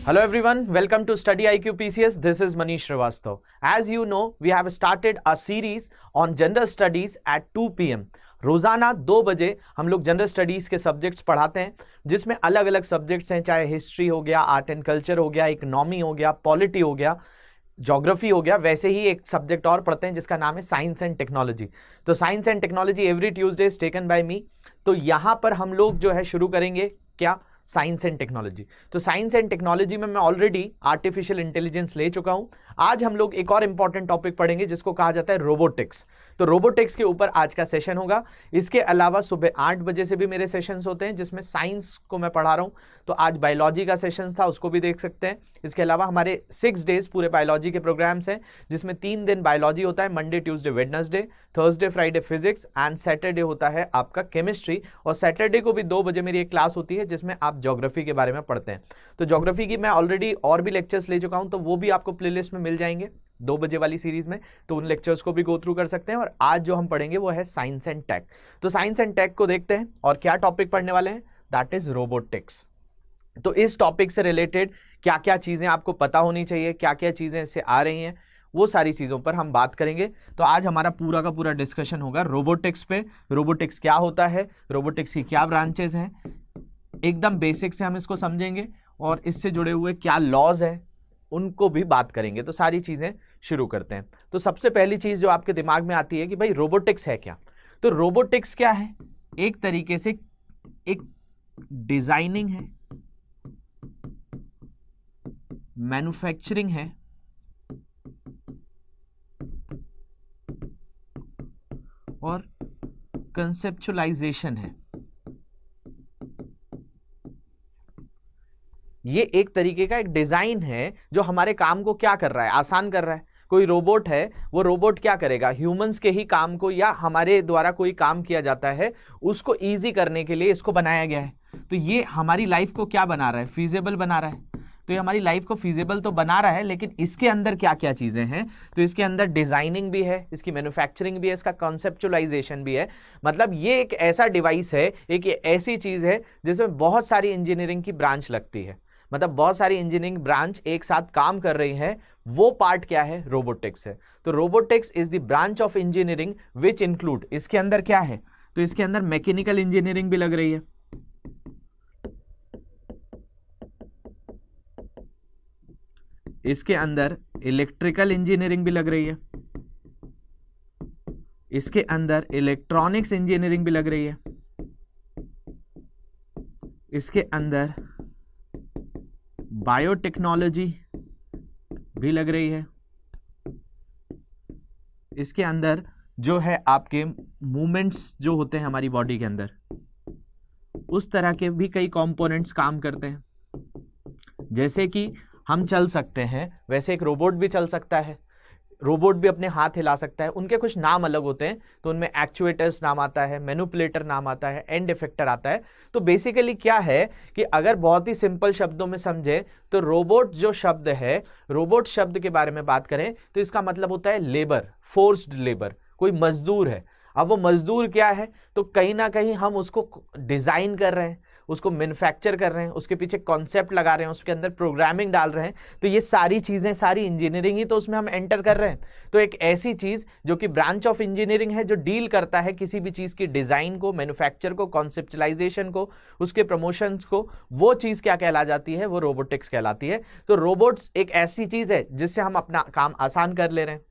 Hello everyone, welcome to Study IQ PCS. This is Manish Srivastav. As you know, we have started a series on general studies at 2 PM. रोजाना 2 बजे हम लोग general studies के subjects पढ़ाते हैं, जिसमें अलग अलग सब्जेक्ट्स हैं, चाहे हिस्ट्री हो गया, आर्ट एंड कल्चर हो गया, इकोनॉमी हो गया, पॉलिटी हो गया, ज्योग्राफी हो गया। वैसे ही एक सब्जेक्ट और पढ़ते हैं जिसका नाम है साइंस एंड टेक्नोलॉजी। तो science and technology every Tuesday is taken by me. तो यहाँ पर हम लोग जो है शुरू करेंगे क्या, साइंस एंड टेक्नोलॉजी। तो साइंस एंड टेक्नोलॉजी में मैं ऑलरेडी आर्टिफिशियल इंटेलिजेंस ले चुका हूं। आज हम लोग एक और इंपॉर्टेंट टॉपिक पढ़ेंगे जिसको कहा जाता है रोबोटिक्स। तो रोबोटिक्स के ऊपर आज का सेशन होगा। इसके अलावा सुबह 8 बजे से भी मेरे सेशंस होते हैं जिसमें साइंस को मैं पढ़ा रहा हूं। तो आज बायोलॉजी का सेशन था, उसको भी देख सकते हैं। इसके अलावा हमारे 6 डेज पूरे बायोलॉजी के प्रोग्राम्स हैं, जिसमें 3 दिन बायोलॉजी होता है, Monday Tuesday Wednesday, Thursday Friday physics and Saturday होता है आपका केमिस्ट्री। और सैटरडे को भी 2 बजे मेरी एक क्लास होती है जिसमें आप ज्योग्राफी के बारे में पढ़ते हैं। तो ज्योग्राफी की मैं ऑलरेडी और भी लेक्चर्स ले चुका हूं, तो वो भी आपको प्लेलिस्ट में मिल जाएंगे 2 बजे वाली सीरीज में, तो उन लेक्चर्स को भी गो थ्रू कर सकते हैं। और आज जो हम पढ़ेंगे वो है साइंस एंड टेक। तो साइंस एंड टेक को देखते हैं और क्या टॉपिक पढ़ने वाले हैं, दैट इज रोबोटिक्स। तो इस टॉपिक से रिलेटेड क्या क्या चीजें आपको पता होनी चाहिए, क्या क्या चीजें इससे आ रही हैं, वो सारी चीज़ों पर हम बात करेंगे। तो आज हमारा पूरा का पूरा डिस्कशन होगा रोबोटिक्स पे। रोबोटिक्स क्या होता है, रोबोटिक्स की क्या ब्रांचेस हैं, एकदम बेसिक से हम इसको समझेंगे और इससे जुड़े हुए क्या लॉज हैं उनको भी बात करेंगे। तो सारी चीज़ें शुरू करते हैं। तो सबसे पहली चीज़ जो आपके दिमाग में आती है कि भाई रोबोटिक्स है क्या। तो रोबोटिक्स क्या है, एक तरीके से एक डिजाइनिंग है, मैन्युफैक्चरिंग है और कंसेप्चुअलाइजेशन है। ये एक तरीके का एक डिजाइन है जो हमारे काम को क्या कर रहा है, आसान कर रहा है। कोई रोबोट है, वो रोबोट क्या करेगा, ह्यूमंस के ही काम को या हमारे द्वारा कोई काम किया जाता है उसको इजी करने के लिए इसको बनाया गया है। तो ये हमारी लाइफ को क्या बना रहा है, फीजिबल बना रहा है। तो ये हमारी लाइफ को फीजिबल तो बना रहा है, लेकिन इसके अंदर क्या क्या चीज़ें हैं, तो इसके अंदर डिज़ाइनिंग भी है, इसकी मैन्युफैक्चरिंग भी है, इसका कॉन्सेप्चुअलाइजेशन भी है। मतलब ये एक ऐसा डिवाइस है, एक ऐसी चीज़ है जिसमें बहुत सारी इंजीनियरिंग की ब्रांच लगती है। मतलब बहुत सारी इंजीनियरिंग ब्रांच एक साथ काम कर रही है, वो पार्ट क्या है, रोबोटिक्स है। तो robotics is the branch of engineering which include, इसके अंदर क्या है, तो इसके अंदर मैकेनिकल इंजीनियरिंग भी लग रही है, इसके अंदर इलेक्ट्रिकल इंजीनियरिंग भी लग रही है, इसके अंदर इलेक्ट्रॉनिक्स इंजीनियरिंग भी लग रही है, इसके अंदर बायोटेक्नोलॉजी भी लग रही है, इसके अंदर जो है आपके मूवमेंट्स जो होते हैं हमारी बॉडी के अंदर, उस तरह के भी कई कंपोनेंट्स काम करते हैं। जैसे कि हम चल सकते हैं वैसे एक रोबोट भी चल सकता है, रोबोट भी अपने हाथ हिला सकता है। उनके कुछ नाम अलग होते हैं, तो उनमें एक्चुएटर्स नाम आता है, मैनिपुलेटर नाम आता है, एंड इफेक्टर आता है। तो बेसिकली क्या है कि अगर बहुत ही सिंपल शब्दों में समझे तो रोबोट जो शब्द है, रोबोट शब्द के बारे में बात करें तो इसका मतलब होता है लेबर, फोर्स्ड लेबर, कोई मजदूर है। अब वो मजदूर क्या है, तो कहीं ना कहीं हम उसको डिजाइन कर रहे हैं, उसको मैन्युफैक्चर कर रहे हैं, उसके पीछे कॉन्सेप्ट लगा रहे हैं, उसके अंदर प्रोग्रामिंग डाल रहे हैं। तो ये सारी चीज़ें, सारी इंजीनियरिंग ही तो उसमें हम एंटर कर रहे हैं। तो एक ऐसी चीज़ जो कि ब्रांच ऑफ इंजीनियरिंग है, जो डील करता है किसी भी चीज़ की डिज़ाइन को, मैन्युफैक्चर को, कॉन्सेप्चुअलाइजेशन को, उसके प्रमोशंस को, वो चीज़ क्या कहला जाती है, वो रोबोटिक्स कहलाती है। तो रोबोट्स एक ऐसी चीज़ है जिससे हम अपना काम आसान कर ले रहे हैं।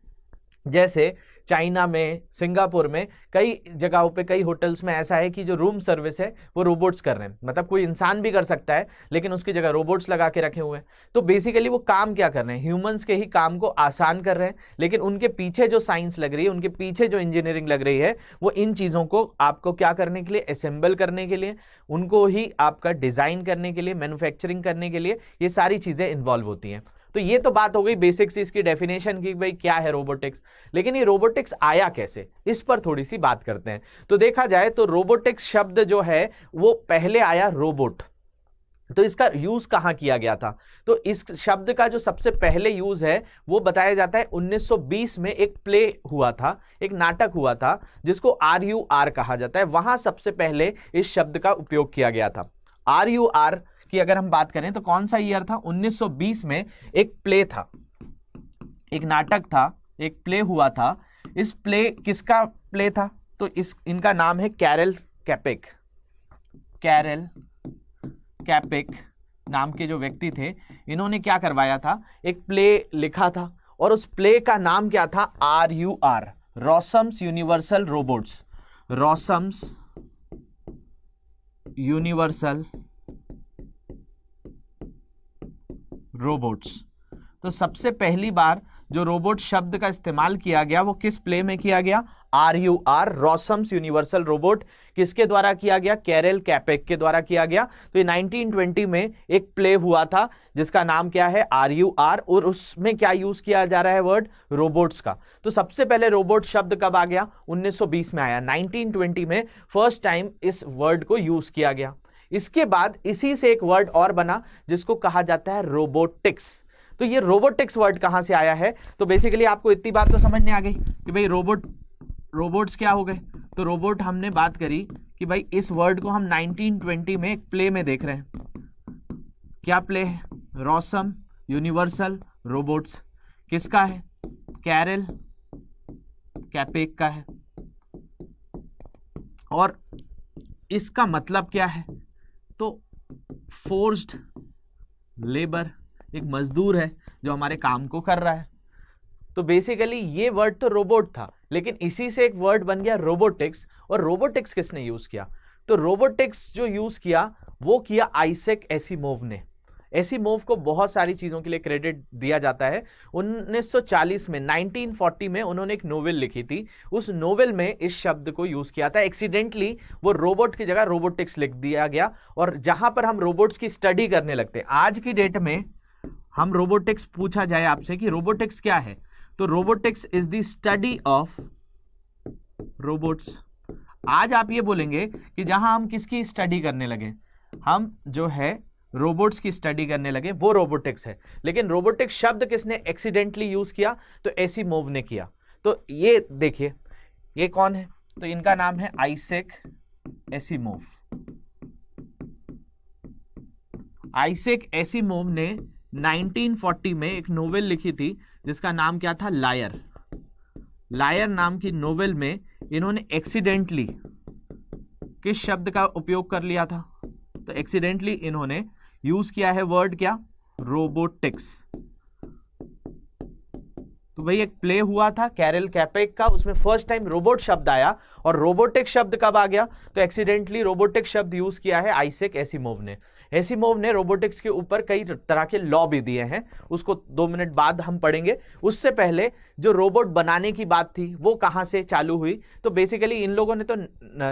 जैसे चाइना में, सिंगापुर में, कई जगहों पे, कई होटल्स में ऐसा है कि जो रूम सर्विस है वो रोबोट्स कर रहे हैं। मतलब कोई इंसान भी कर सकता है, लेकिन उसकी जगह रोबोट्स लगा के रखे हुए हैं। तो बेसिकली वो काम क्या कर रहे हैं, ह्यूमंस के ही काम को आसान कर रहे हैं, लेकिन उनके पीछे जो साइंस लग रही है, उनके पीछे जो इंजीनियरिंग लग रही है, वो इन चीज़ों को आपको क्या करने के लिए, असेंबल करने के लिए, उनको ही आपका डिज़ाइन करने के लिए, मैन्युफैक्चरिंग करने के लिए, ये सारी चीज़ें इन्वॉल्व होती हैं। तो ये तो बात हो गई बेसिक से इसकी डेफिनेशन की, भाई क्या है रोबोटिक्स। लेकिन ये रोबोटिक्स आया कैसे, इस पर थोड़ी सी बात करते हैं। तो देखा जाए तो रोबोटिक्स शब्द जो है वो पहले आया रोबोट। तो इसका यूज कहां किया गया था, तो इस शब्द का जो सबसे पहले यूज है वो बताया जाता है 1920 में एक प्ले हुआ था, एक नाटक हुआ था जिसको RUR कहा जाता है। वहां सबसे पहले इस शब्द का उपयोग किया गया था। RUR की अगर हम बात करें तो कौन सा ईयर था? 1920 में एक प्ले था, एक नाटक था, एक प्ले हुआ था। इस प्ले किसका प्ले था? तो इनका नाम है कैरल कैपेक। कैरल कैपेक नाम के जो व्यक्ति थे, इन्होंने क्या करवाया था? एक प्ले लिखा था और उस प्ले का नाम क्या था? RUR, Rossum's Universal Robots. Rossum's Universal Robots. तो सबसे पहली बार जो रोबोट शब्द का इस्तेमाल किया गया वो किस प्ले में किया गया? RUR, Rossum's Universal Robot. किसके द्वारा किया गया? कैरल कैपेक के द्वारा किया गया। तो ये 1920 में एक प्ले हुआ था जिसका नाम क्या है? RUR, और उसमें क्या यूज किया जा रहा है? वर्ड रोबोट्स का। तो सबसे पहले रोबोट शब्द कब आ गया? 1920 में आया। 1920 में फर्स्ट टाइम इस वर्ड को यूज किया गया। इसके बाद इसी से एक वर्ड और बना जिसको कहा जाता है रोबोटिक्स। तो ये रोबोटिक्स वर्ड कहां से आया है? तो बेसिकली आपको इतनी बात तो समझ में आ गई कि भाई रोबोट्स क्या हो गए। तो रोबोट हमने बात करी कि भाई इस वर्ड को हम 1920 में एक प्ले में देख रहे हैं। क्या प्ले है? रॉसम यूनिवर्सल रोबोट्स। किसका है? कैरल कैपेक का है। और इसका मतलब क्या है? तो फोर्स्ड लेबर, एक मजदूर है जो हमारे काम को कर रहा है। तो बेसिकली ये वर्ड तो रोबोट था, लेकिन इसी से एक वर्ड बन गया रोबोटिक्स। और रोबोटिक्स किसने यूज किया? तो रोबोटिक्स जो यूज किया वो किया आइजैक एसिमोव ने। एसिमोव को बहुत सारी चीजों के लिए क्रेडिट दिया जाता है। 1940 में 1940 में उन्होंने एक नोवेल लिखी थी। उस नोवेल में इस शब्द को यूज किया था। एक्सीडेंटली वो रोबोट की जगह रोबोटिक्स लिख दिया गया। और जहां पर हम रोबोट्स की स्टडी करने लगते हैं, आज की डेट में हम रोबोटिक्स पूछा जाए आपसे कि रोबोटिक्स क्या है, तो robotics is the study of robots. आज आप ये बोलेंगे कि जहां हम किसकी स्टडी करने लगे, हम जो है रोबोट्स की स्टडी करने लगे, वो रोबोटिक्स है। लेकिन रोबोटिक्स शब्द किसने एक्सीडेंटली यूज किया? तो एसिमोव ने किया। तो ये देखिए, ये कौन है? तो इनका नाम है आइजैक एसिमोव। आइजैक एसिमोव ने 1940 में एक नोवेल लिखी थी जिसका नाम क्या था? लायर। लायर नाम की नोवेल में इन्होंने एक्सीडेंटली किस शब्द का उपयोग कर लिया था? तो एक्सीडेंटली इन्होंने यूज किया है वर्ड क्या? रोबोटिक्स। तो भाई एक प्ले हुआ था कैरल कैपेक का, उसमें फर्स्ट टाइम रोबोट शब्द आया। और रोबोटिक शब्द कब आ गया? तो एक्सीडेंटली रोबोटिक शब्द यूज किया है आइजैक एसिमोव ने। एसिमोव ने रोबोटिक्स के ऊपर कई तरह के लॉ भी दिए हैं, उसको 2 मिनट बाद हम पढ़ेंगे। उससे पहले जो रोबोट बनाने की बात थी वो कहां से चालू हुई? तो बेसिकली इन लोगों ने तो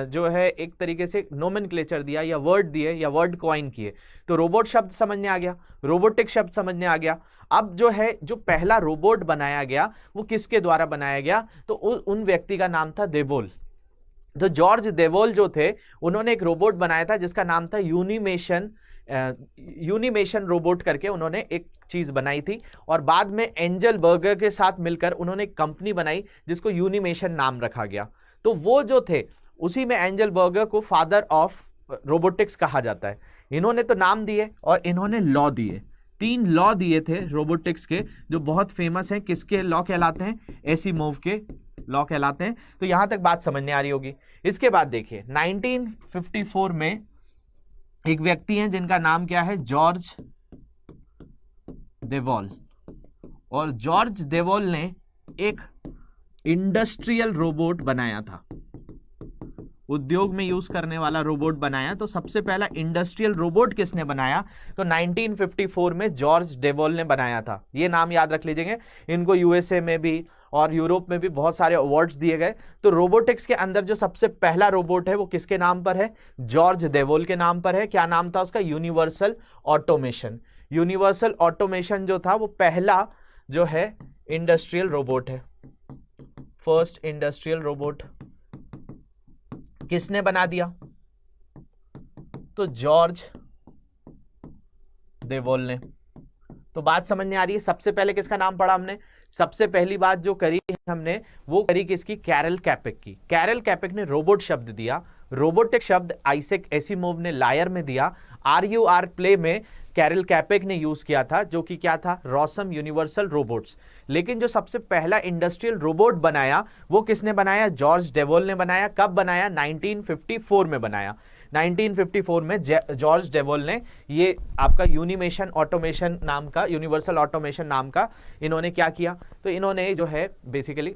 जो है एक तरीके से नोमेनक्लेचर दिया या वर्ड दिए या वर्ड कॉइन किए। तो रोबोट शब्द समझ में आ गया, रोबोटिक शब्द समझ में आ गया। अब जो है जो पहला रोबोट बनाया गया वो किसके द्वारा बनाया गया? तो उन व्यक्ति का नाम था देवोल। तो जॉर्ज देवोल जो थे उन्होंने एक रोबोट बनाया था जिसका नाम था यूनिमेशन रोबोट करके उन्होंने एक चीज बनाई थी। और बाद में एंजल बर्गर के साथ मिलकर उन्होंने एक कंपनी बनाई जिसको यूनिमेशन नाम रखा गया। तो वो जो थे उसी में एंजल बर्गर को फादर ऑफ रोबोटिक्स कहा जाता है। इन्होंने तो नाम दिए और इन्होंने लॉ दिए। 3 लॉ दिए थे रोबोटिक्स के जो बहुत फेमस हैं। किसके लॉ कहलाते हैं? एसिमोव के लॉ कहलाते हैं। तो यहां तक बात समझ में आ रही होगी। इसके बाद देखिए 1954 में एक व्यक्ति हैं जिनका नाम क्या है? जॉर्ज देवोल। और जॉर्ज देवोल ने एक इंडस्ट्रियल रोबोट बनाया था, उद्योग में यूज करने वाला रोबोट बनाया। तो सबसे पहला इंडस्ट्रियल रोबोट किसने बनाया? तो 1954 में जॉर्ज देवोल ने बनाया था। ये नाम याद रख लीजिएगा। इनको यूएसए में भी और यूरोप में भी बहुत सारे अवार्ड्स दिए गए। तो रोबोटिक्स के अंदर जो सबसे पहला रोबोट है वो किसके नाम पर है? जॉर्ज देवोल के नाम पर है। क्या नाम था उसका? Universal automation. यूनिवर्सल ऑटोमेशन जो था वो पहला जो है इंडस्ट्रियल रोबोट है। फर्स्ट इंडस्ट्रियल रोबोट किसने बना दिया? तो जॉर्ज देवोल ने। तो बात समझ में आ रही है। सबसे पहले किसका नाम पढ़ा हमने? सबसे पहली बात जो करी हमने वो करी किसकी, कैरल कैपेक की। कैरल कैपेक ने रोबोट शब्द दिया, रोबोटिक शब्द आइजैक एसिमोव ने लायर में दिया, RUR प्ले में कैरल कैपेक ने यूज किया था, जो कि क्या था, रॉसम यूनिवर्सल रोबोट्स। लेकिन जो सबसे पहला इंडस्ट्रियल रोबोट बनाया वो किसने बनाया, जॉर्ज डेवॉल ने बनाया। कब बनाया, 1954 में बनाया। 1954 में जॉर्ज डेवॉल ने ये आपका यूनिमेशन ऑटोमेशन नाम का, यूनिवर्सल ऑटोमेशन नाम का इन्होंने क्या किया, तो इन्होंने जो है बेसिकली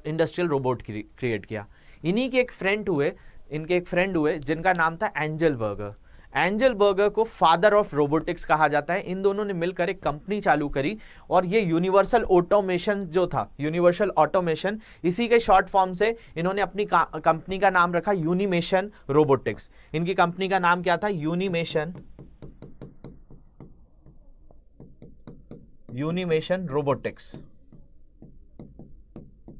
इंडस्ट्रियल रोबोट क्रिएट किया। इन्हीं के एक फ्रेंड हुए जिनका नाम था एंजल बर्गर। एंजल बर्गर को फादर ऑफ रोबोटिक्स कहा जाता है। इन दोनों ने मिलकर एक कंपनी चालू करी और ये यूनिवर्सल ऑटोमेशन जो था, यूनिवर्सल ऑटोमेशन, इसी के शॉर्ट फॉर्म से इन्होंने अपनी कंपनी का नाम रखा यूनिमेशन रोबोटिक्स। इनकी कंपनी का नाम क्या था, यूनिमेशन रोबोटिक्स।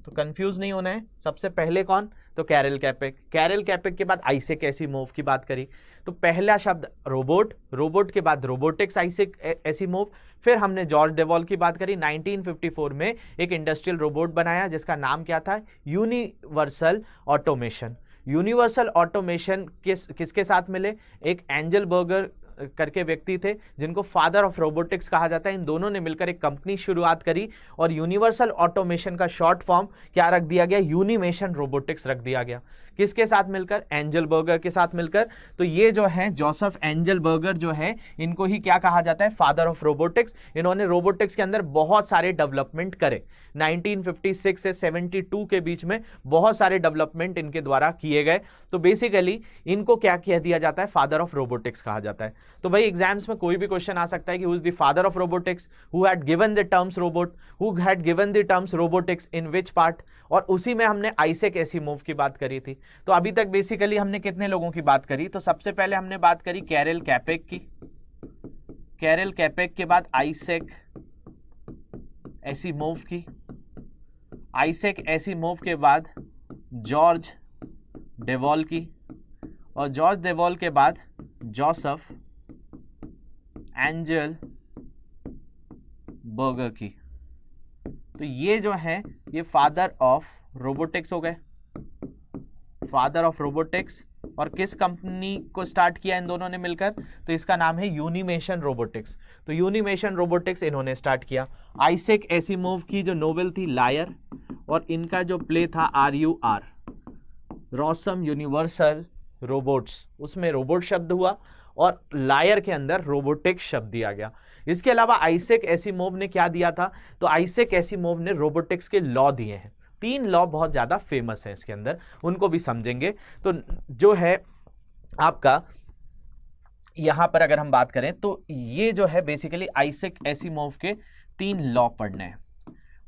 तो कंफ्यूज नहीं होना है। सबसे पहले कौन, तो कैरल कैपेक। कैरल कैपेक के बाद आइजैक एसिमोव की बात करी, तो पहला शब्द रोबोट, रोबोट के बाद रोबोटिक्स आइजैक एसिमोव। फिर हमने जॉर्ज डेवॉल की बात करी, 1954 में एक इंडस्ट्रियल रोबोट बनाया जिसका नाम क्या था, यूनिवर्सल ऑटोमेशन। यूनिवर्सल ऑटोमेशन किसके साथ मिले, एक एंजल बर्गर करके व्यक्ति थे जिनको फादर ऑफ रोबोटिक्स कहा जाता है। इन दोनों ने मिलकर एक कंपनी शुरुआत करी और यूनिवर्सल ऑटोमेशन का शॉर्ट फॉर्म क्या रख दिया गया, यूनिमेशन रोबोटिक्स रख दिया गया। किसके साथ मिलकर, एंजल बर्गर के साथ मिलकर। तो ये जो है जोसेफ एंजल बर्गर जो है, इनको ही क्या कहा जाता है, फादर ऑफ रोबोटिक्स। इन्होंने रोबोटिक्स के अंदर बहुत सारे डेवलपमेंट करे। 1956 से 72 के बीच में बहुत सारे डेवलपमेंट इनके द्वारा किए गए। तो बेसिकली इनको क्या कह दिया जाता है, फादर ऑफ रोबोटिक्स कहा जाता है। तो भाई एग्जाम्स में कोई भी क्वेश्चन आ सकता है कि who is the father of robotics, who had given the terms robot, who had given the terms robotics in which part. और उसी में हमने आइजैक एसिमोव की बात करी थी। तो अभी तक बेसिकली हमने कितने लोगों की बात करी, तो सबसे पहले हमने बात करी कैरल कैपेक की, कैरल कैपेक के बाद आइजैक एसिमोव की, आइजैक एसिमोव के बाद जॉर्ज डेवॉल की, और जॉर्ज डेवॉल के बाद जोसेफ एंजल बर्गर की। तो ये जो है ये फादर ऑफ रोबोटिक्स हो गए, फादर ऑफ रोबोटिक्स। और किस कंपनी को स्टार्ट किया इन दोनों ने मिलकर, तो इसका नाम है यूनिमेशन रोबोटिक्स। तो यूनिमेशन रोबोटिक्स इन्होंने स्टार्ट किया। आइजैक एसिमोव की जो नोवेल थी लायर, और इनका जो प्ले था RUR, रॉसम यूनिवर्सल रोबोट्स, उसमें रोबोट शब्द हुआ और लायर के अंदर रोबोटिक्स शब्द दिया गया। इसके अलावा आइजैक एसिमोव ने क्या दिया था, तो आइजैक एसिमोव ने रोबोटिक्स के लॉ दिए हैं। 3 लॉ बहुत ज़्यादा फेमस है इसके अंदर, उनको भी समझेंगे। तो जो है आपका यहाँ पर अगर हम बात करें तो ये जो है बेसिकली आइजैक एसिमोव के 3 लॉ पढ़ने हैं।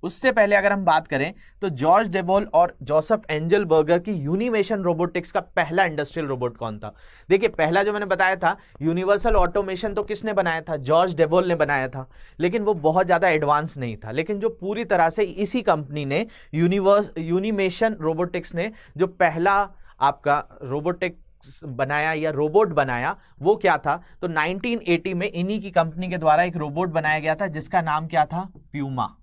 उससे पहले अगर हम बात करें तो जॉर्ज डेवॉल और जोसेफ एंजल बर्गर की यूनिमेशन रोबोटिक्स का पहला इंडस्ट्रियल रोबोट कौन था। देखिए पहला जो मैंने बताया था यूनिवर्सल ऑटोमेशन, तो किसने बनाया था, जॉर्ज डेवॉल ने बनाया था, लेकिन वो बहुत ज़्यादा एडवांस नहीं था। लेकिन जो पूरी तरह से इसी कंपनी ने यूनिमेशन रोबोटिक्स ने जो पहला आपका रोबोटिक बनाया या रोबोट बनाया वो क्या था, तो 1980 में इन्हीं की कंपनी के द्वारा एक रोबोट बनाया गया था जिसका नाम क्या था, प्यूमा।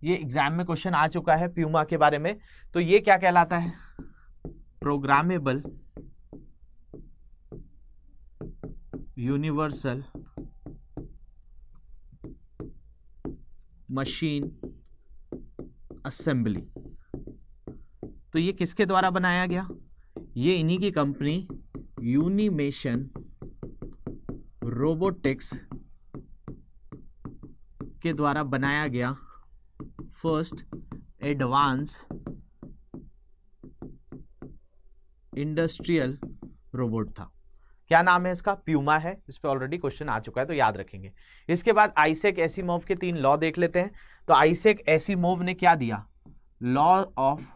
ये एग्जाम में क्वेश्चन आ चुका है प्यूमा के बारे में। तो ये क्या कहलाता है, प्रोग्रामेबल यूनिवर्सल मशीन असेंबली। तो ये किसके द्वारा बनाया गया, ये इन्हीं की कंपनी यूनिमेशन रोबोटिक्स के द्वारा बनाया गया फर्स्ट एडवांस इंडस्ट्रियल रोबोट था। क्या नाम है इसका, प्यूमा है। इस पे ऑलरेडी क्वेश्चन आ चुका है तो याद रखेंगे। इसके बाद आइजैक एसिमोव के 3 लॉ देख लेते हैं। तो आइजैक एसिमोव ने क्या दिया, लॉ ऑफ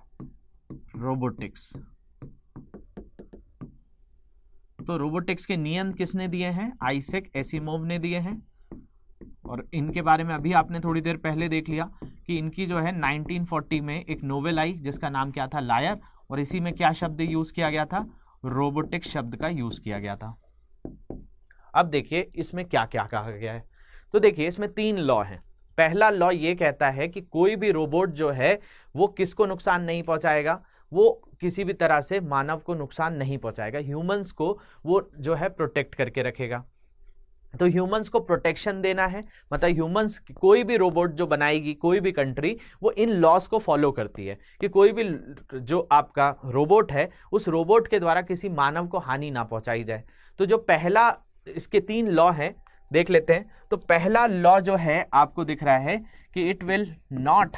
रोबोटिक्स। तो रोबोटिक्स के नियम किसने दिए हैं, आइजैक एसिमोव ने दिए हैं। और इनके बारे में अभी आपने थोड़ी देर पहले देख लिया कि इनकी जो है 1940 में एक नोवेल आई जिसका नाम क्या था, लायर, और इसी में क्या शब्द यूज किया गया था, रोबोटिक शब्द का यूज किया गया था। अब देखिए इसमें क्या क्या कहा गया है। तो देखिए इसमें 3 लॉ हैं। पहला लॉ ये कहता है कि कोई भी रोबोट जो है वो किसको नुकसान नहीं पहुंचाएगा, वो किसी भी तरह से मानव को नुकसान नहीं पहुंचाएगा, ह्यूमंस को वो जो है प्रोटेक्ट करके रखेगा। तो ह्यूमंस को प्रोटेक्शन देना है, मतलब ह्यूमंस, कोई भी रोबोट जो बनाएगी कोई भी कंट्री, वो इन लॉस को फॉलो करती है कि कोई भी जो आपका रोबोट है उस रोबोट के द्वारा किसी मानव को हानि ना पहुंचाई जाए। तो जो पहला, इसके 3 लॉ हैं, देख लेते हैं। तो पहला लॉ जो है आपको दिख रहा है कि it will not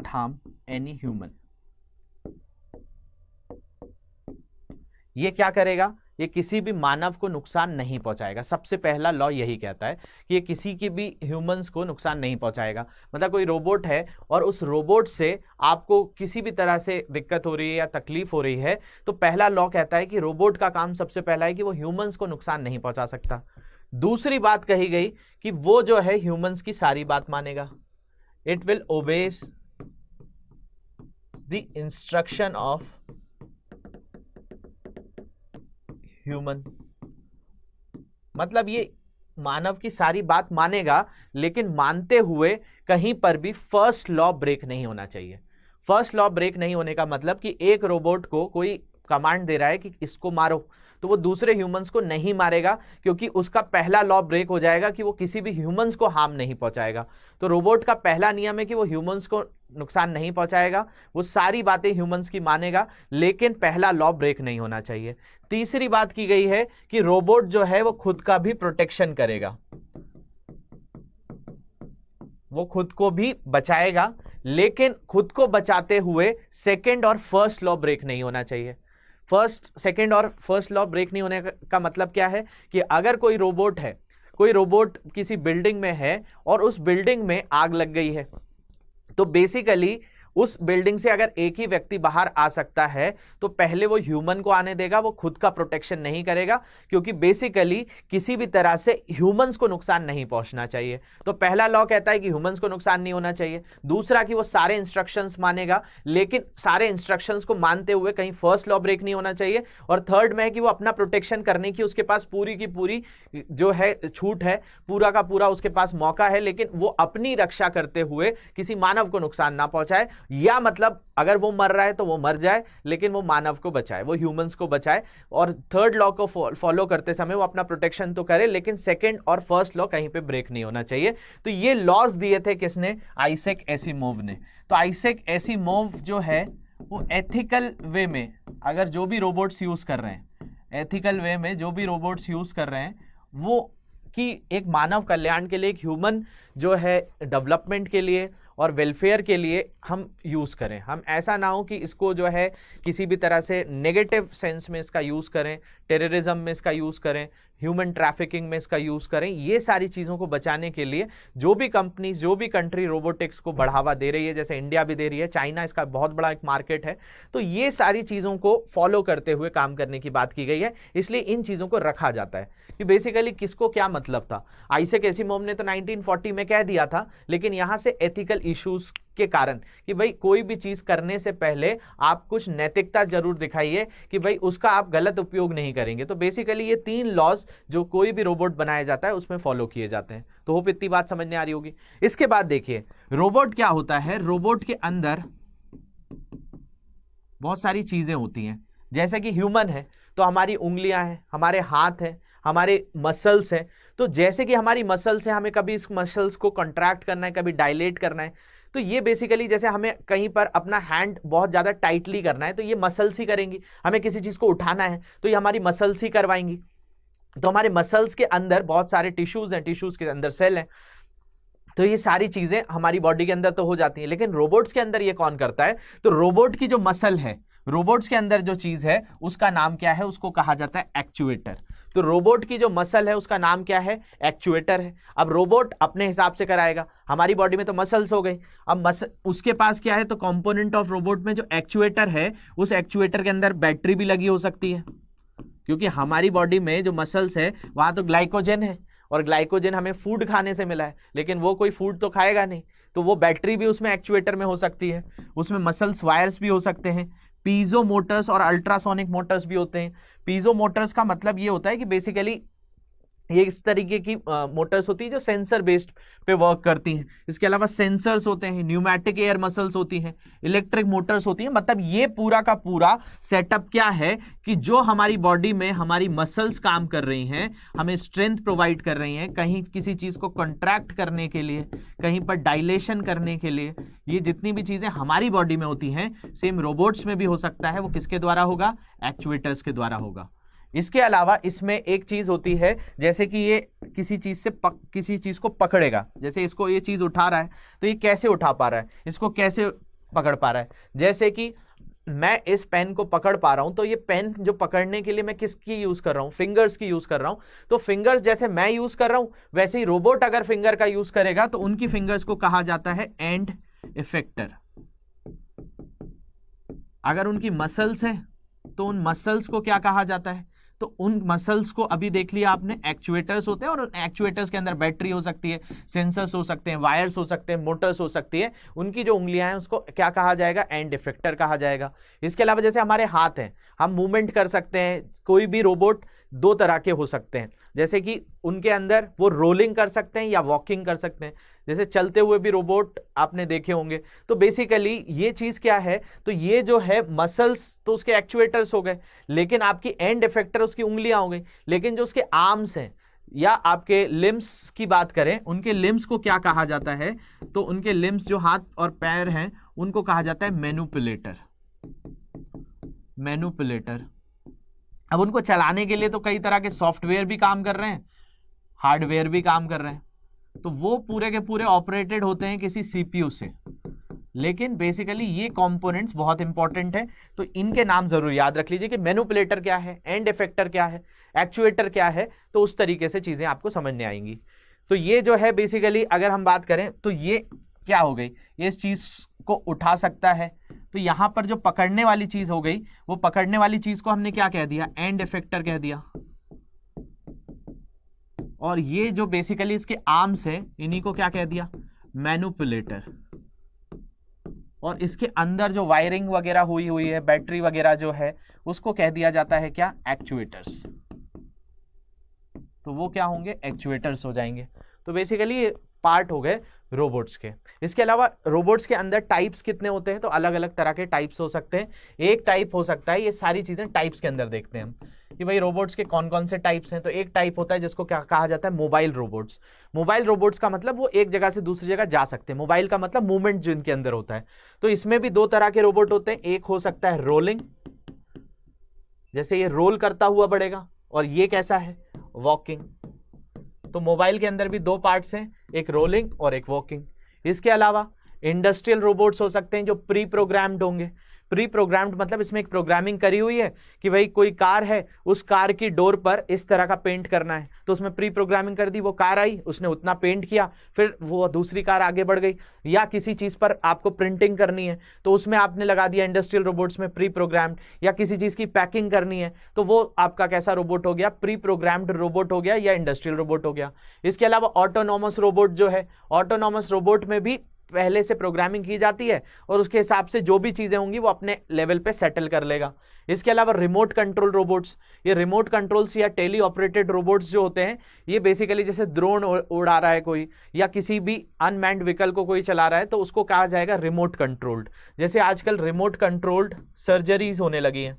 harm any human. ये क्या करेगा, ये किसी भी मानव को नुकसान नहीं पहुंचाएगा। सबसे पहला लॉ यही कहता है कि ये किसी के भी ह्यूमंस को नुकसान नहीं पहुंचाएगा। मतलब कोई रोबोट है और उस रोबोट से आपको किसी भी तरह से दिक्कत हो रही है या तकलीफ हो रही है, तो पहला लॉ कहता है कि रोबोट का काम सबसे पहला है कि वो ह्यूमंस को नुकसान नहीं पहुंचा सकता। दूसरी बात कही गई कि वो जो है ह्यूमंस की सारी बात मानेगा। It will obeys the instruction of human. मतलब ये मानव की सारी बात मानेगा, लेकिन मानते हुए कहीं पर भी फर्स्ट लॉ ब्रेक नहीं होना चाहिए। फर्स्ट लॉ ब्रेक नहीं होने का मतलब कि एक रोबोट को कोई कमांड दे रहा है कि इसको मारो, तो वो दूसरे ह्यूमंस को नहीं मारेगा, क्योंकि उसका पहला लॉ ब्रेक हो जाएगा कि वो किसी भी ह्यूमंस को हार्म नहीं पहुंचाएगा। तो रोबोट का पहला नियम है कि वो ह्यूमंस को नुकसान नहीं पहुंचाएगा, वो सारी बातें ह्यूमंस की मानेगा, लेकिन पहला लॉ ब्रेक नहीं होना चाहिए। तीसरी बात की गई है कि रोबोट जो है वो खुद का भी प्रोटेक्शन करेगा, वो खुद को भी बचाएगा, लेकिन खुद को बचाते हुए सेकंड और फर्स्ट लॉ ब्रेक नहीं होना चाहिए। सेकंड और फर्स्ट लॉ ब्रेक नहीं होने का मतलब क्या है कि अगर कोई रोबोट किसी बिल्डिंग में है और उस बिल्डिंग में आग लग गई है, तो बेसिकली उस बिल्डिंग से अगर एक ही व्यक्ति बाहर आ सकता है तो पहले वो ह्यूमन को आने देगा, वो खुद का प्रोटेक्शन नहीं करेगा, क्योंकि बेसिकली किसी भी तरह से ह्यूमंस को नुकसान नहीं पहुंचना चाहिए। तो पहला लॉ कहता है कि ह्यूमंस को नुकसान नहीं होना चाहिए। दूसरा कि वो सारे इंस्ट्रक्शंस मानेगा, लेकिन सारे इंस्ट्रक्शंस को मानते हुए कहीं फर्स्ट लॉ ब्रेक नहीं होना चाहिए। और थर्ड में है कि वो अपना प्रोटेक्शन करने की उसके पास पूरी की पूरी जो है छूट है, पूरा का पूरा उसके पास मौका है, लेकिन वो अपनी रक्षा करते हुए किसी मानव को नुकसान ना पहुंचाए, या मतलब अगर वो मर रहा है तो वो मर जाए, लेकिन वो मानव को बचाए, वो ह्यूमंस को बचाए। और थर्ड लॉ को फॉलो करते समय वो अपना प्रोटेक्शन तो करे, लेकिन सेकंड और फर्स्ट लॉ कहीं पे ब्रेक नहीं होना चाहिए। तो ये लॉज दिए थे किसने, आइजैक एसिमोव ने। तो आइजैक एसिमोव जो है वो एथिकल वे में, अगर जो भी रोबोट्स यूज कर रहे हैं, एथिकल वे में जो भी रोबोट्स यूज कर रहे हैं, वो कि एक मानव कल्याण के लिए, एक ह्यूमन जो है डेवलपमेंट के लिए और वेलफेयर के लिए हम यूज़ करें। हम ऐसा ना हो कि इसको जो है किसी भी तरह से नेगेटिव सेंस में इसका यूज़ करें, टेररिज्म में इसका यूज़ करें, ह्यूमन ट्रैफिकिंग में इसका यूज़ करें। ये सारी चीज़ों को बचाने के लिए जो भी कंपनीज, जो भी कंट्री रोबोटिक्स को बढ़ावा दे रही है, जैसे इंडिया भी दे रही है, चाइना इसका बहुत बड़ा एक मार्केट है, तो ये सारी चीज़ों को फॉलो करते हुए काम करने की बात की गई है। इसलिए इन चीज़ों को रखा जाता है कि बेसिकली किसको क्या मतलब था। आइजैक एसिमोव ने तो 1940 में कह दिया था, लेकिन यहाँ से एथिकल इश्यूज के कारण कि भाई कोई भी चीज करने से पहले आप कुछ नैतिकता जरूर दिखाइए कि भाई उसका आप गलत उपयोग नहीं करेंगे। तो बेसिकली ये 3 लॉज जो कोई भी रोबोट बनाया जाता है उसमें फॉलो किए जाते हैं। तो होप इतनी बात समझ में आ रही होगी। इसके बाद देखिए रोबोट क्या होता है। रोबोट के अंदर बहुत सारी चीजें होती हैं। जैसे कि ह्यूमन है तो हमारी उंगलियां हैं, हमारे हाथ हैं, हमारे मसल्स हैं। तो जैसे कि हमारी मसल्स हैं, हमें कभी इस मसल्स को कॉन्ट्रैक्ट करना है, कभी डायलेट करना है। तो ये बेसिकली जैसे हमें कहीं पर अपना हैंड बहुत ज़्यादा टाइटली करना है तो ये मसल्स ही करेंगी। हमें किसी चीज़ को उठाना है तो ये हमारी मसल्स ही करवाएंगी। तो हमारे मसल्स के अंदर बहुत सारे टिश्यूज़ हैं, टिश्यूज़ के अंदर सेल हैं। तो ये सारी चीज़ें हमारी बॉडी के अंदर तो हो जाती हैं, लेकिन रोबोट्स के अंदर ये कौन करता है। तो रोबोट की जो मसल है, रोबोट्स के अंदर जो चीज़ है उसका नाम क्या है, उसको कहा जाता है एक्चुएटर। तो रोबोट की जो मसल है उसका नाम क्या है, एक्चुएटर है। अब रोबोट अपने हिसाब से कराएगा। हमारी बॉडी में तो मसल्स हो गई, अब उसके पास क्या है, तो कंपोनेंट ऑफ रोबोट में जो एक्चुएटर है, उस एक्चुएटर के अंदर बैटरी भी लगी हो सकती है, क्योंकि हमारी बॉडी में जो मसल्स है वहाँ तो ग्लाइकोजन है, और ग्लाइकोजन हमें फूड खाने से मिला है, लेकिन वो कोई फूड तो खाएगा नहीं, तो वो बैटरी भी उसमें एक्चुएटर में हो सकती है। उसमें मसल्स वायर्स भी हो सकते हैं, पीजो मोटर्स और अल्ट्रासोनिक मोटर्स भी होते हैं। पीजो मोटर्स का मतलब ये होता है कि बेसिकली ये इस तरीके की मोटर्स होती है जो सेंसर बेस्ड पे वर्क करती हैं। इसके अलावा सेंसर्स होते हैं, न्यूमैटिक एयर मसल्स होती हैं, इलेक्ट्रिक मोटर्स होती हैं। मतलब ये पूरा का पूरा सेटअप क्या है कि जो हमारी बॉडी में हमारी मसल्स काम कर रही हैं, हमें स्ट्रेंथ प्रोवाइड कर रही हैं, कहीं किसी चीज को कंट्रैक्ट करने के लिए, कहीं पर डायलेशन करने के लिए, ये जितनी भी चीजें हमारी बॉडी में होती हैं, सेम रोबोट्स में भी हो सकता है। वो किसके द्वारा होगा? एक्चुएटर्स के द्वारा होगा। इसके अलावा इसमें एक चीज होती है, जैसे कि ये किसी चीज से किसी चीज को पकड़ेगा, जैसे इसको ये चीज उठा रहा है तो ये कैसे उठा पा रहा है, इसको कैसे पकड़ पा रहा है। जैसे कि मैं इस पेन को पकड़ पा रहा हूं, तो ये पेन जो पकड़ने के लिए मैं किसकी यूज कर रहा हूं? फिंगर्स की यूज कर रहा हूं। तो फिंगर्स जैसे मैं यूज कर रहा हूं, वैसे ही रोबोट अगर फिंगर का यूज करेगा तो उनकी फिंगर्स को कहा जाता है एंड इफेक्टर। अगर उनकी मसल्स है तो उन मसल्स को क्या कहा जाता है? तो उन मसल्स को अभी देख लिया आपने, एक्चुएटर्स होते हैं, और एक्चुएटर्स के अंदर बैटरी हो सकती है, सेंसर्स हो सकते हैं, वायर्स हो सकते हैं, मोटर्स हो सकती है। उनकी जो उंगलियां हैं उसको क्या कहा जाएगा? एंड इफेक्टर कहा जाएगा। इसके अलावा जैसे हमारे हाथ हैं, हम मूवमेंट कर सकते हैं। कोई भी रोबोट दो तरह के हो सकते हैं, जैसे कि उनके अंदर वो रोलिंग कर सकते हैं या वॉकिंग कर सकते हैं। जैसे चलते हुए भी रोबोट आपने देखे होंगे। तो बेसिकली ये चीज क्या है? तो ये जो है मसल्स तो उसके एक्चुएटर्स हो गए, लेकिन आपकी एंड इफेक्टर उसकी उंगलियां हो गई। लेकिन जो उसके आर्म्स हैं या आपके लिम्स की बात करें, उनके लिम्स को क्या कहा जाता है? तो उनके लिम्स जो हाथ और पैर हैं उनको कहा जाता है मैनिपुलेटर। मैनिपुलेटर। अब उनको चलाने के लिए तो कई तरह के सॉफ्टवेयर भी काम कर रहे हैं, हार्डवेयर भी काम कर रहे हैं, तो वो पूरे के पूरे ऑपरेटेड होते हैं किसी सीपीयू से। लेकिन बेसिकली ये कंपोनेंट्स बहुत इंपॉर्टेंट है, तो इनके नाम जरूर याद रख लीजिए कि मैनिपुलेटर क्या है, एंड इफेक्टर क्या है, एक्चुएटर क्या है। तो उस तरीके से चीजें आपको समझने आएंगी। तो ये जो है बेसिकली अगर हम बात करें तो ये क्या हो गई? ये इस चीज को उठा सकता है। तो यहां पर जो पकड़ने वाली चीज हो गई, वो पकड़ने वाली चीज को हमने क्या कह दिया? एंड इफेक्टर कह दिया। और ये जो बेसिकली इसके आर्म्स है, इन्हीं को क्या कह दिया? मैनिपुलेटर। और इसके अंदर जो वायरिंग वगैरह हुई है, बैटरी वगैरह जो है, उसको कह दिया जाता है क्या? एक्चुएटर्स। तो वो क्या होंगे? एक्चुएटर्स हो जाएंगे। तो बेसिकली ये पार्ट हो गए रोबोट्स के। इसके अलावा रोबोट्स के अंदर टाइप्स कितने होते हैं? तो अलग अलग तरह के टाइप्स हो सकते हैं। एक टाइप हो सकता है, ये सारी चीजें टाइप्स के अंदर देखते हैं हम कि भाई रोबोट्स के कौन कौन से टाइप्स हैं। तो एक टाइप होता है जिसको क्या कहा जाता है? Mobile robots. मोबाइल रोबोट्स का मतलब वो एक जगह से दूसरी जगह जा सकते हैं। मोबाइल का मतलब मूवमेंट जो इनके अंदर होता है। तो इसमें भी दो तरह के रोबोट होते हैं। एक हो सकता है रोलिंग, जैसे ये रोल करता हुआ बढ़ेगा, और ये कैसा है? वॉकिंग। तो मोबाइल के अंदर भी दो पार्ट्स हैं, एक रोलिंग और एक वॉकिंग। इसके अलावा इंडस्ट्रियल रोबोट्स हो सकते हैं जो प्री प्रोग्राम्ड होंगे। प्री प्रोग्राम्ड मतलब इसमें एक प्रोग्रामिंग करी हुई है कि भाई कोई कार है, उस कार की डोर पर इस तरह का पेंट करना है, तो उसमें प्री प्रोग्रामिंग कर दी। वो कार आई, उसने उतना पेंट किया, फिर वो दूसरी कार आगे बढ़ गई। या किसी चीज पर आपको प्रिंटिंग करनी है तो उसमें आपने लगा दिया इंडस्ट्रियल रोबोट्स में प्री प्रोग्राम्ड। या किसी चीज की पैकिंग करनी है तो वो आपका कैसा रोबोट हो गया? प्री प्रोग्राम्ड रोबोट हो गया या इंडस्ट्रियल रोबोट हो गया। इसके अलावा ऑटोनॉमस रोबोट जो है, ऑटोनॉमस रोबोट में भी पहले से प्रोग्रामिंग की जाती है और उसके हिसाब से जो भी चीजें होंगी वो अपने लेवल पे सेटल कर लेगा। इसके अलावा रिमोट कंट्रोल रोबोट्स, ये रिमोट कंट्रोल्स या टेली ऑपरेटेड रोबोट्स जो होते हैं, ये बेसिकली जैसे ड्रोन उड़ा रहा है कोई, या किसी भी अनमैन्ड व्हीकल को कोई चला रहा है, तो उसको कहा जाएगा रिमोट कंट्रोल्ड। जैसे आजकल रिमोट कंट्रोल्ड सर्जरीज होने लगी हैं,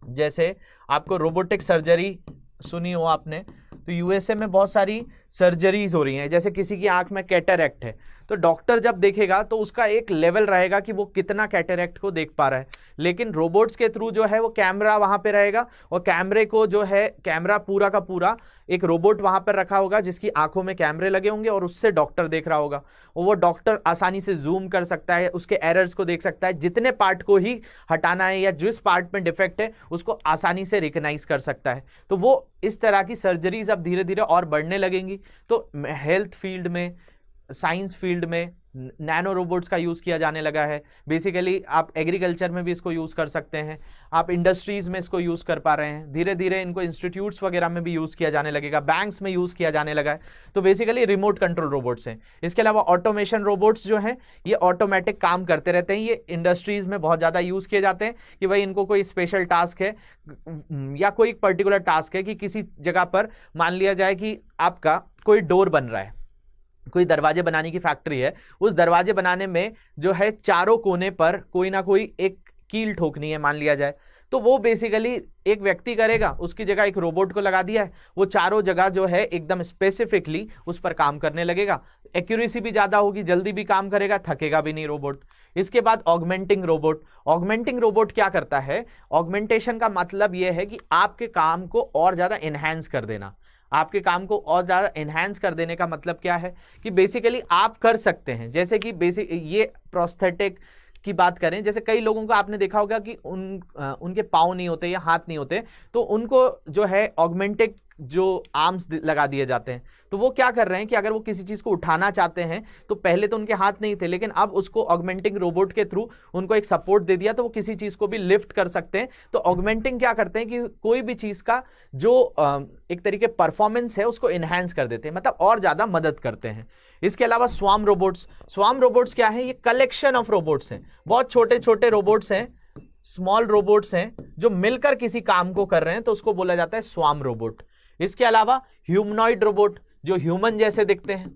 जैसे आपको रोबोटिक सर्जरी सुनी हो आपने, तो यूएसए में बहुत सारी सर्जरीज हो रही हैं। जैसे किसी की आंख में कैटरैक्ट है, तो डॉक्टर जब देखेगा तो उसका एक लेवल रहेगा कि वो कितना कैटरैक्ट को देख पा रहा है। लेकिन रोबोट्स के थ्रू जो है वो कैमरा वहां पे रहेगा, और कैमरे को जो है, कैमरा पूरा का पूरा एक रोबोट वहां पर रखा होगा जिसकी आंखों में कैमरे लगे होंगे, और उससे डॉक्टर देख रहा होगा। और वो डॉक्टर आसानी से जूम कर सकता है, उसके एरर्स को देख सकता है, जितने पार्ट को ही हटाना है या जिस पार्ट में डिफेक्ट है उसको आसानी से रिकग्नाइज कर सकता है। तो वो इस तरह की सर्जरीज अब धीरे धीरे और बढ़ने लगेंगी। तो हेल्थ फील्ड में, साइंस फील्ड में नैनो रोबोट्स का यूज़ किया जाने लगा है। बेसिकली आप एग्रीकल्चर में भी इसको यूज़ कर सकते हैं, आप इंडस्ट्रीज़ में इसको यूज़ कर पा रहे हैं, धीरे धीरे इनको इंस्टीट्यूट्स वगैरह में भी यूज़ किया जाने लगेगा, बैंक्स में यूज़ किया जाने लगा है। तो बेसिकली रिमोट कंट्रोल रोबोट्स हैं। इसके अलावा ऑटोमेशन रोबोट्स जो हैं ये ऑटोमेटिक काम करते रहते हैं। ये इंडस्ट्रीज़ में बहुत ज़्यादा यूज़ किए जाते हैं कि भाई इनको कोई स्पेशल टास्क है या कोई पर्टिकुलर टास्क है कि किसी जगह पर मान लिया जाए कि आपका कोई डोर बन रहा है, कोई दरवाजे बनाने की फैक्ट्री है, उस दरवाजे बनाने में जो है चारों कोने पर कोई ना कोई एक कील ठोकनी है मान लिया जाए, तो वो बेसिकली एक व्यक्ति करेगा, उसकी जगह एक रोबोट को लगा दिया है, वो चारों जगह जो है एकदम स्पेसिफिकली उस पर काम करने लगेगा। एक्यूरेसी भी ज़्यादा होगी, जल्दी भी काम करेगा, थकेगा भी नहीं रोबोट। इसके बाद ऑगमेंटिंग रोबोट। ऑगमेंटिंग रोबोट क्या करता है? ऑगमेंटेशन का मतलब ये है कि आपके काम को और ज़्यादा इन्हेंस कर देना। आपके काम को और ज़्यादा इन्हेंस कर देने का मतलब क्या है कि बेसिकली आप कर सकते हैं, जैसे कि ये प्रोस्थेटिक की बात करें, जैसे कई लोगों को आपने देखा होगा कि उनके पाँव नहीं होते या हाथ नहीं होते, तो उनको जो है ऑगमेंटेड जो आर्म्स लगा दिए जाते हैं। तो वो क्या कर रहे हैं कि अगर वो किसी चीज़ को उठाना चाहते हैं तो पहले तो उनके हाथ नहीं थे, लेकिन अब उसको ऑगमेंटिंग रोबोट के थ्रू उनको एक सपोर्ट दे दिया तो वो किसी चीज़ को भी लिफ्ट कर सकते हैं। तो ऑगमेंटिंग क्या करते हैं कि कोई भी चीज़ का जो एक तरीके परफॉर्मेंस है उसको इन्हेंस कर देते हैं, मतलब और ज़्यादा मदद करते हैं। इसके अलावा स्वार्म रोबोट्स। स्वार्म रोबोट्स क्या है? ये कलेक्शन ऑफ रोबोट्स हैं, बहुत छोटे छोटे रोबोट्स हैं, स्मॉल रोबोट्स हैं जो मिलकर किसी काम को कर रहे हैं, तो उसको बोला जाता है स्वार्म रोबोट। इसके अलावा ह्यूमनॉइड रोबोट, जो ह्यूमन जैसे दिखते हैं,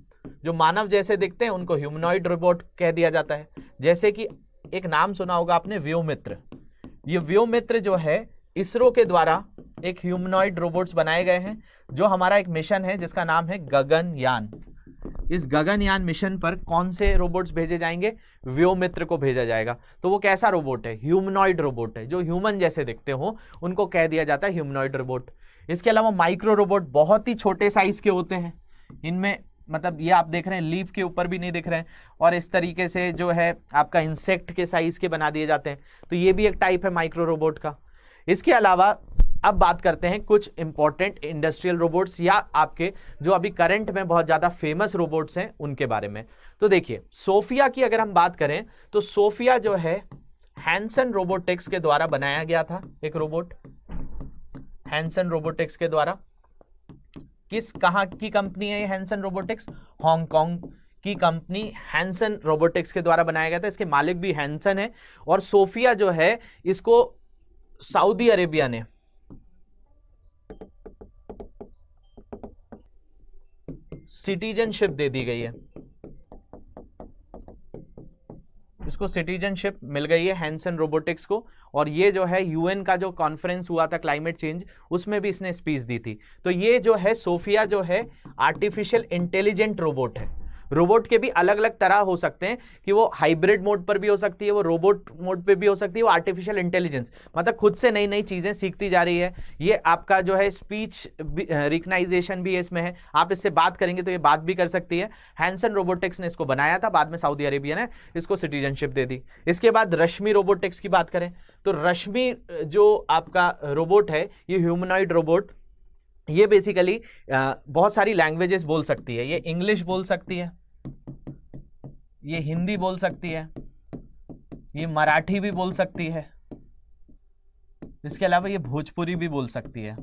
जो मानव जैसे दिखते हैं, उनको ह्यूमनॉइड रोबोट कह दिया जाता है। जैसे कि एक नाम सुना होगा आपने, व्योमित्र। ये व्योमित्र जो है इसरो के द्वारा एक ह्यूमनॉइड रोबोट्स बनाए गए हैं, जो हमारा एक मिशन है जिसका नाम है गगनयान। इस गगनयान मिशन पर कौन से रोबोट्स भेजे जाएंगे? व्योमित्र को भेजा जाएगा। तो वो कैसा रोबोट है? ह्यूमनॉइड रोबोट है, जो ह्यूमन जैसे दिखते हो उनको कह दिया जाता है ह्यूमनॉइड रोबोट। इसके अलावा माइक्रो रोबोट बहुत ही छोटे साइज के होते हैं, इनमें मतलब ये आप देख रहे हैं लीफ के ऊपर भी नहीं दिख रहे हैं, और इस तरीके से जो है आपका इंसेक्ट के साइज के बना दिए जाते हैं। तो ये भी एक टाइप है माइक्रो रोबोट का। इसके अलावा अब बात करते हैं कुछ इंपॉर्टेंट इंडस्ट्रियल रोबोट्स या आपके जो अभी करंट में बहुत ज़्यादा फेमस रोबोट्स हैं उनके बारे में। तो देखिए, सोफिया की अगर हम बात करें तो सोफिया जो है हैंसन रोबोटिक्स के द्वारा बनाया गया था, एक रोबोट हैंसन रोबोटिक्स के द्वारा। कहाँ की कंपनी है ये हैंसन रोबोटिक्स? हांगकांग की कंपनी हैंसन रोबोटिक्स के द्वारा बनाया गया था। इसके मालिक भी हैंसन है, और सोफिया जो है इसको सऊदी अरेबिया ने सिटीजनशिप दे दी गई है, इसको सिटीजनशिप मिल गई है हैंसन रोबोटिक्स को। और ये जो है यूएन का जो कॉन्फ्रेंस हुआ था क्लाइमेट चेंज, उसमें भी इसने स्पीच दी थी। तो ये जो है सोफिया जो है आर्टिफिशियल इंटेलिजेंट रोबोट है। रोबोट के भी अलग अलग तरह हो सकते हैं कि वो हाइब्रिड मोड पर भी हो सकती है, वो रोबोट मोड पे भी हो सकती है, वो आर्टिफिशियल इंटेलिजेंस मतलब खुद से नई नई चीज़ें सीखती जा रही है। ये आपका जो है स्पीच रिकग्नाइजेशन भी इसमें है, आप इससे बात करेंगे तो ये बात भी कर सकती है। हैंसन रोबोटिक्स ने इसको बनाया था, बाद में सऊदी अरेबिया ने इसको सिटीजनशिप दे दी। इसके बाद रश्मि रोबोटिक्स की बात करें तो रश्मि जो आपका रोबोट है, ये ह्यूमनॉइड रोबोट, ये बेसिकली बहुत सारी लैंग्वेजेस बोल सकती है। ये इंग्लिश बोल सकती है, ये हिंदी बोल सकती है, ये मराठी भी बोल सकती है, इसके अलावा ये भोजपुरी भी बोल सकती है।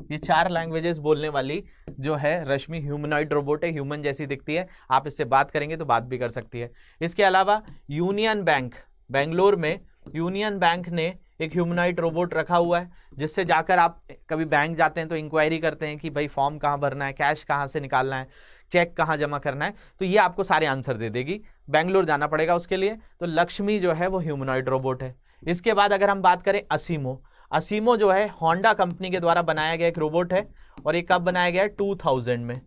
ये 4 लैंग्वेजेस बोलने वाली जो है रश्मि ह्यूमनॉइड रोबोट है, ह्यूमन जैसी दिखती है, आप इससे बात करेंगे तो बात भी कर सकती है। इसके अलावा यूनियन बैंक, बेंगलोर में यूनियन बैंक ने एक ह्यूमनॉइड रोबोट रखा हुआ है, जिससे जाकर आप कभी बैंक जाते हैं तो इंक्वायरी करते हैं कि भाई फॉर्म कहाँ भरना है, कैश कहाँ से निकालना है, चेक कहाँ जमा करना है, तो ये आपको सारे आंसर दे देगी। बेंगलोर जाना पड़ेगा उसके लिए। तो लक्ष्मी जो है वो ह्यूमनॉइड रोबोट है। इसके बाद अगर हम बात करें असीमो, असीमो जो है होंडा कंपनी के द्वारा बनाया गया एक रोबोट है, और ये कब बनाया गया है? 2000 में।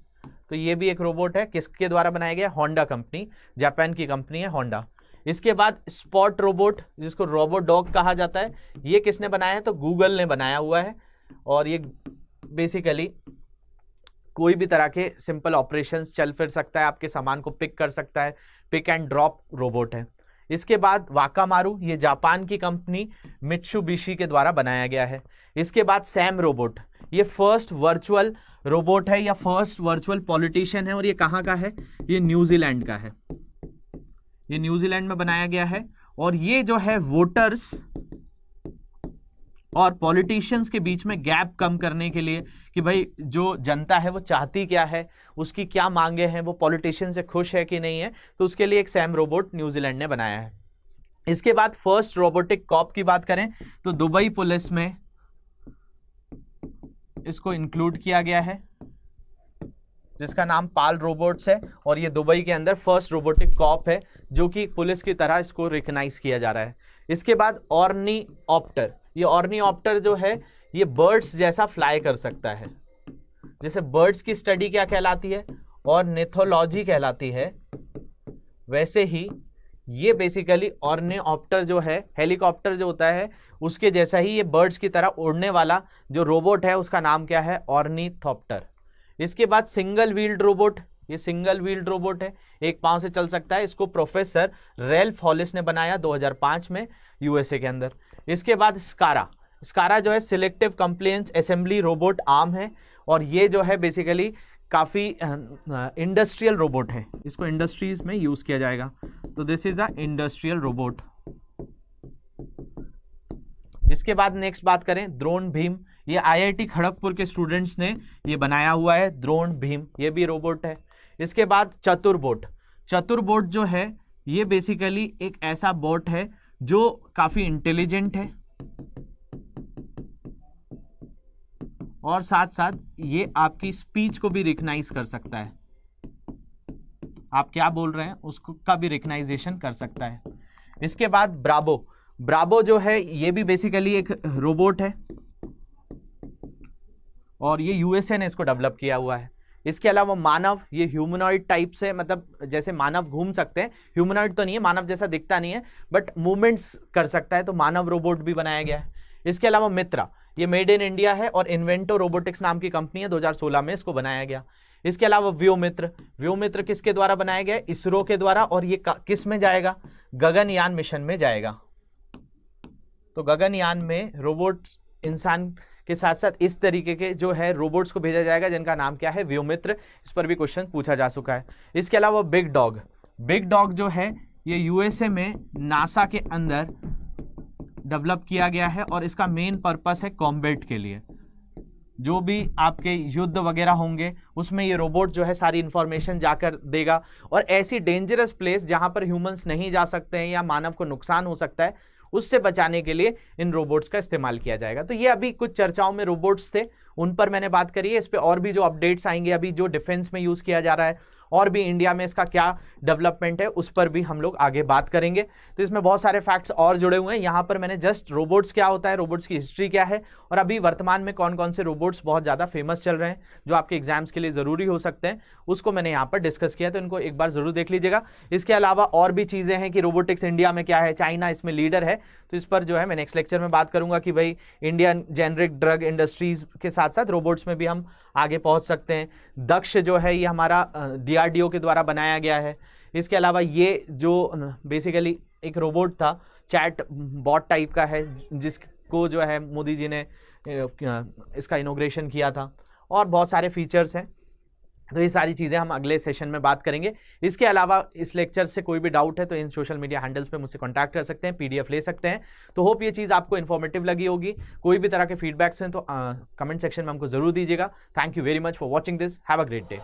तो ये भी एक रोबोट है, किसके द्वारा बनाया गया? होंडा कंपनी, जापान की कंपनी है होंडा। इसके बाद स्पॉट रोबोट, जिसको रोबो डॉग कहा जाता है, ये किसने बनाया है? तो गूगल ने बनाया हुआ है, और ये बेसिकली कोई भी तरह के सिंपल ऑपरेशंस चल फिर सकता है, आपके सामान को पिक कर सकता है, पिक एंड ड्रॉप रोबोट है। इसके बाद वाकामारू, ये जापान की कंपनी मित्सुबिशी के द्वारा बनाया गया है। इसके बाद सैम रोबोट, ये फर्स्ट वर्चुअल रोबोट है या फर्स्ट वर्चुअल पॉलिटिशियन है, और ये कहाँ का है, ये न्यूजीलैंड का है, ये न्यूजीलैंड में बनाया गया है। और ये जो है वोटर्स और पॉलिटिशियंस के बीच में गैप कम करने के लिए कि भाई जो जनता है वो चाहती क्या है, उसकी क्या मांगे हैं, वो पॉलिटिशियन से खुश है कि नहीं है, तो उसके लिए एक सैम रोबोट न्यूजीलैंड ने बनाया है। इसके बाद फर्स्ट रोबोटिक कॉप की बात करें तो दुबई पुलिस में इसको इंक्लूड किया गया है, जिसका नाम पाल रोबोट्स है, और ये दुबई के अंदर फर्स्ट रोबोटिक कॉप है जो कि पुलिस की तरह इसको रिकग्नाइज किया जा रहा है। इसके बाद ऑर्निऑप्टर, ये ऑर्निऑप्टर जो है ये बर्ड्स जैसा फ्लाई कर सकता है। जैसे बर्ड्स की स्टडी क्या कहलाती है, ऑर्निथोलॉजी कहलाती है, वैसे ही ये बेसिकली ऑर्निऑप्टर जो है, हेलीकॉप्टर जो होता है उसके जैसा ही ये बर्ड्स की तरह उड़ने वाला जो रोबोट है उसका नाम क्या है, ऑर्निथॉप्टर। इसके बाद सिंगल व्हील्ड रोबोट, ये सिंगल व्हील्ड रोबोट है, एक पांव से चल सकता है। इसको प्रोफेसर रैल्फ हॉलिस ने बनाया 2005 में यूएसए के अंदर। इसके बाद स्कारा, स्कारा जो है selective complaints assembly robot arm है, और ये जो है बेसिकली काफ़ी इंडस्ट्रियल रोबोट है, इसको इंडस्ट्रीज में यूज़ किया जाएगा। तो this is a industrial robot. इसके बाद नेक्स्ट बात करें द्रोण भीम, ये आईआईटी खड़गपुर के स्टूडेंट्स ने ये बनाया हुआ है द्रोण भीम, ये भी रोबोट है। इसके बाद चतुरबोट, चतुरबोट जो है ये बेसिकली एक ऐसा बोट है जो काफ़ी इंटेलिजेंट है, और साथ साथ ये आपकी स्पीच को भी रिकग्नाइज कर सकता है, आप क्या बोल रहे हैं उसको का भी रिकग्नाइजेशन कर सकता है। इसके बाद ब्राबो, ब्राबो जो है ये भी बेसिकली एक रोबोट है, और ये यूएसए ने इसको डेवलप किया हुआ है। इसके अलावा मानव, ये ह्यूमनॉइड टाइप से, मतलब जैसे मानव घूम सकते हैं, ह्यूमनॉइड तो नहीं है, मानव जैसा दिखता नहीं है, बट मूवमेंट्स कर सकता है, तो मानव रोबोट भी बनाया गया है। इसके अलावा मित्रा, ये मेड इन इंडिया है और इन्वेंटो रोबोटिक्स नाम की कंपनी है, 2016 में इसको बनाया गया। इसके अलावा व्योमित्र, व्योमित्र किसके द्वारा बनाया गया है, इसरो के द्वारा, और ये किस में जाएगा, गगनयान मिशन में जाएगा। तो गगनयान में रोबोट इंसान के साथ साथ इस तरीके के जो है रोबोट्स को भेजा जाएगा जिनका नाम क्या है, व्योमित्र। इस पर भी क्वेश्चन पूछा जा चुका है। इसके अलावा बिग डॉग, बिग डॉग जो है ये यूएसए में नासा के अंदर डेवलप किया गया है, और इसका मेन पर्पस है कॉम्बैट के लिए, जो भी आपके युद्ध वगैरह होंगे उसमें ये रोबोट जो है सारी इंफॉर्मेशन जाकर देगा, और ऐसी डेंजरस प्लेस जहां पर ह्यूमंस नहीं जा सकते हैं या मानव को नुकसान हो सकता है उससे बचाने के लिए इन रोबोट्स का इस्तेमाल किया जाएगा। तो ये अभी कुछ चर्चाओं में रोबोट्स थे, उन पर मैंने बात करी है। इस पे और भी जो अपडेट्स आएंगे, अभी जो डिफेंस में यूज़ किया जा रहा है और भी इंडिया में इसका क्या डेवलपमेंट है उस पर भी हम लोग आगे बात करेंगे। तो इसमें बहुत सारे फैक्ट्स और जुड़े हुए हैं। यहाँ पर मैंने जस्ट रोबोट्स क्या होता है, रोबोट्स की हिस्ट्री क्या है, और अभी वर्तमान में कौन कौन से रोबोट्स बहुत ज़्यादा फेमस चल रहे हैं जो आपके एग्जाम्स के लिए ज़रूरी हो सकते हैं, उसको मैंने यहाँ पर डिस्कस किया, तो इनको एक बार ज़रूर देख लीजिएगा। इसके अलावा और भी चीज़ें हैं कि रोबोटिक्स इंडिया में क्या है, चाइना इसमें लीडर है, तो इस पर जो है मैं नेक्स्ट लेक्चर में बात करूँगा कि भाई इंडियन जेनरिक ड्रग इंडस्ट्रीज़ के साथ साथ रोबोट्स में भी हम आगे पहुंच सकते हैं। दक्ष जो है ये हमारा डीआरडीओ के द्वारा बनाया गया है। इसके अलावा ये जो बेसिकली एक रोबोट था, चैट बॉट टाइप का है, जिसको जो है मोदी जी ने इसका इनॉग्रेशन किया था, और बहुत सारे फीचर्स हैं। तो ये सारी चीज़ें हम अगले सेशन में बात करेंगे। इसके अलावा इस लेक्चर से कोई भी डाउट है तो इन सोशल मीडिया हैंडल्स पे मुझसे कांटेक्ट कर सकते हैं, पीडीएफ ले सकते हैं। तो होप ये चीज़ आपको इन्फॉर्मेटिव लगी होगी। कोई भी तरह के फीडबैक्स हैं तो कमेंट सेक्शन में हमको ज़रूर दीजिएगा। Thank you very much for watching this. Have a great day.